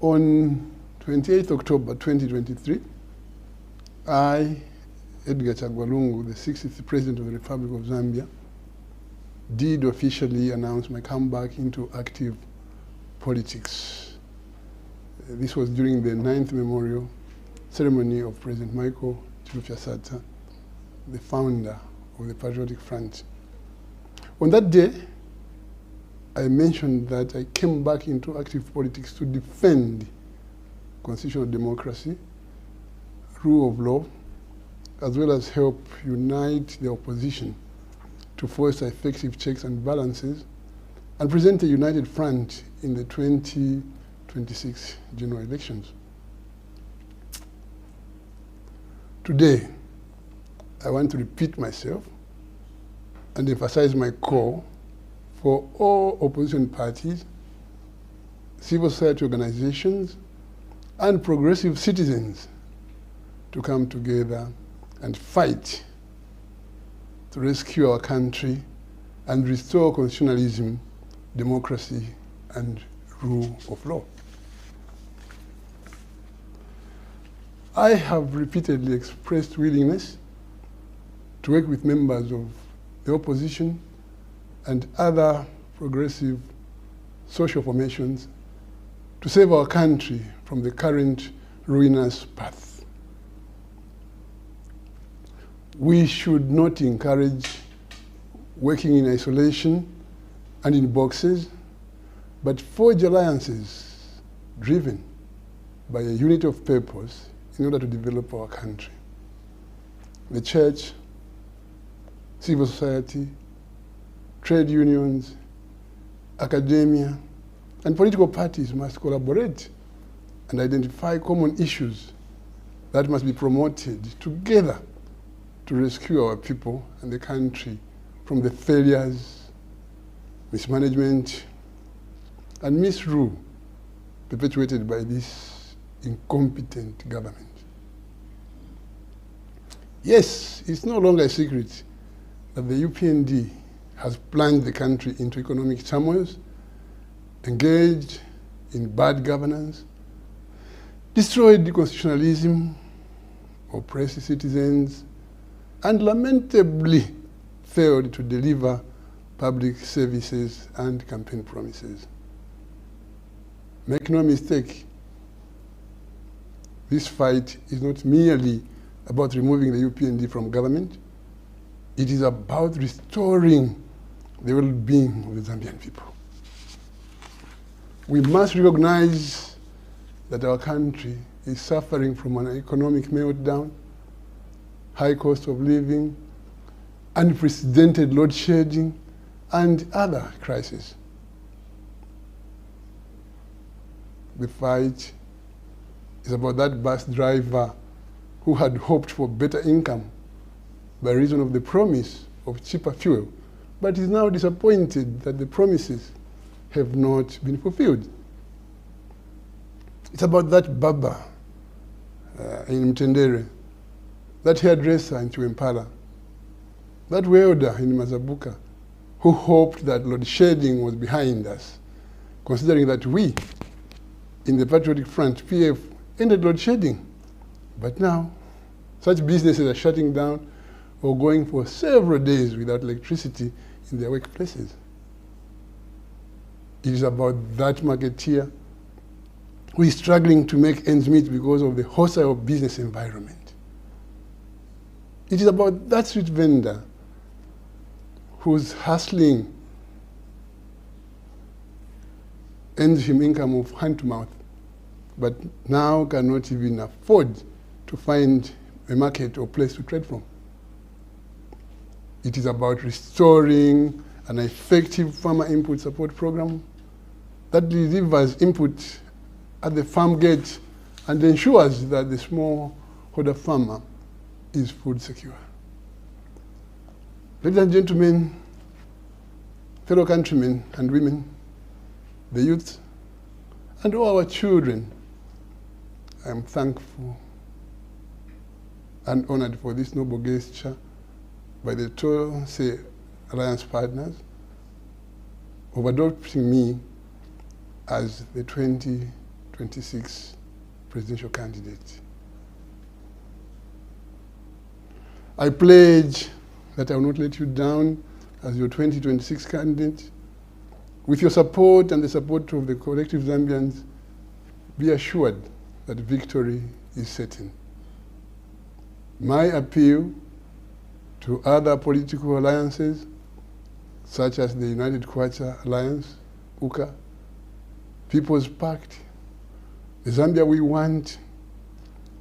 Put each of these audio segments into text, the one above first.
On 28th October 2023, I, Edgar Chagwa Lungu, the 60th President of the Republic of Zambia, did officially announce my comeback into active politics. This was during the 9th memorial ceremony of President Michael Chilufya Sata, the founder of the Patriotic Front. On that day, I mentioned that I came back into active politics to defend constitutional democracy, rule of law, as well as help unite the opposition to foster effective checks and balances and present a united front in the 2026 general elections. Today, I want to repeat myself and emphasize my call for all opposition parties, civil society organizations, and progressive citizens to come together and fight to rescue our country and restore constitutionalism, democracy, and rule of law. I have repeatedly expressed willingness to work with members of the opposition and other progressive social formations to save our country from the current ruinous path. We should not encourage working in isolation and in boxes, but forge alliances driven by a unity of purpose in order to develop our country. The church, civil society, trade unions, academia, and political parties must collaborate and identify common issues that must be promoted together to rescue our people and the country from the failures, mismanagement, and misrule perpetuated by this incompetent government. Yes, it's no longer a secret that the UPND has plunged the country into economic turmoil, engaged in bad governance, destroyed constitutionalism, oppressed citizens, and lamentably failed to deliver public services and campaign promises. Make no mistake, this fight is not merely about removing the UPND from government. It is about restoring the well-being of the Zambian people. We must recognize that our country is suffering from an economic meltdown, high cost of living, unprecedented load shedding, and other crises. The fight is about that bus driver who had hoped for better income by reason of the promise of cheaper fuel, but is now disappointed that the promises have not been fulfilled. It's about that Baba in Mtendere, that hairdresser in Chiwempala, that welder in Mazabuka, who hoped that load shedding was behind us, considering that we, in the Patriotic Front, PF, ended load shedding. But now, such businesses are shutting down or going for several days without electricity in their workplaces. It is about that marketeer who is struggling to make ends meet because of the hostile business environment. It is about that street vendor who's hustling earns him income of hand to mouth, but now cannot even afford to find a market or place to trade from. It is about restoring an effective farmer input support program that delivers input at the farm gate and ensures that the smallholder farmer is food secure. Ladies and gentlemen, fellow countrymen and women, the youth, and all our children, I am thankful and honored for this noble gesture by the Tose Alliance partners of adopting me as the 2026 2026 presidential candidate. I pledge that I will not let you down as your 2026 candidate. With your support and the support of the collective Zambians, be assured that victory is certain. My appeal to other political alliances, such as the United Kwacha Alliance, UKA, People's Pact, the Zambia We Want,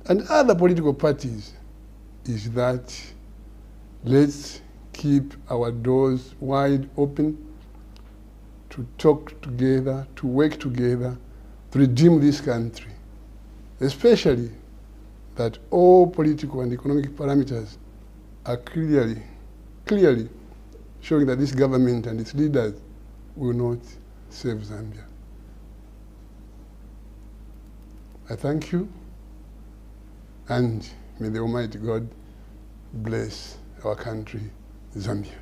and other political parties, is that let's keep our doors wide open to talk together, to work together, to redeem this country, especially that all political and economic parameters are clearly showing that this government and its leaders will not save Zambia. I thank you, and may the Almighty God bless our country, Zambia.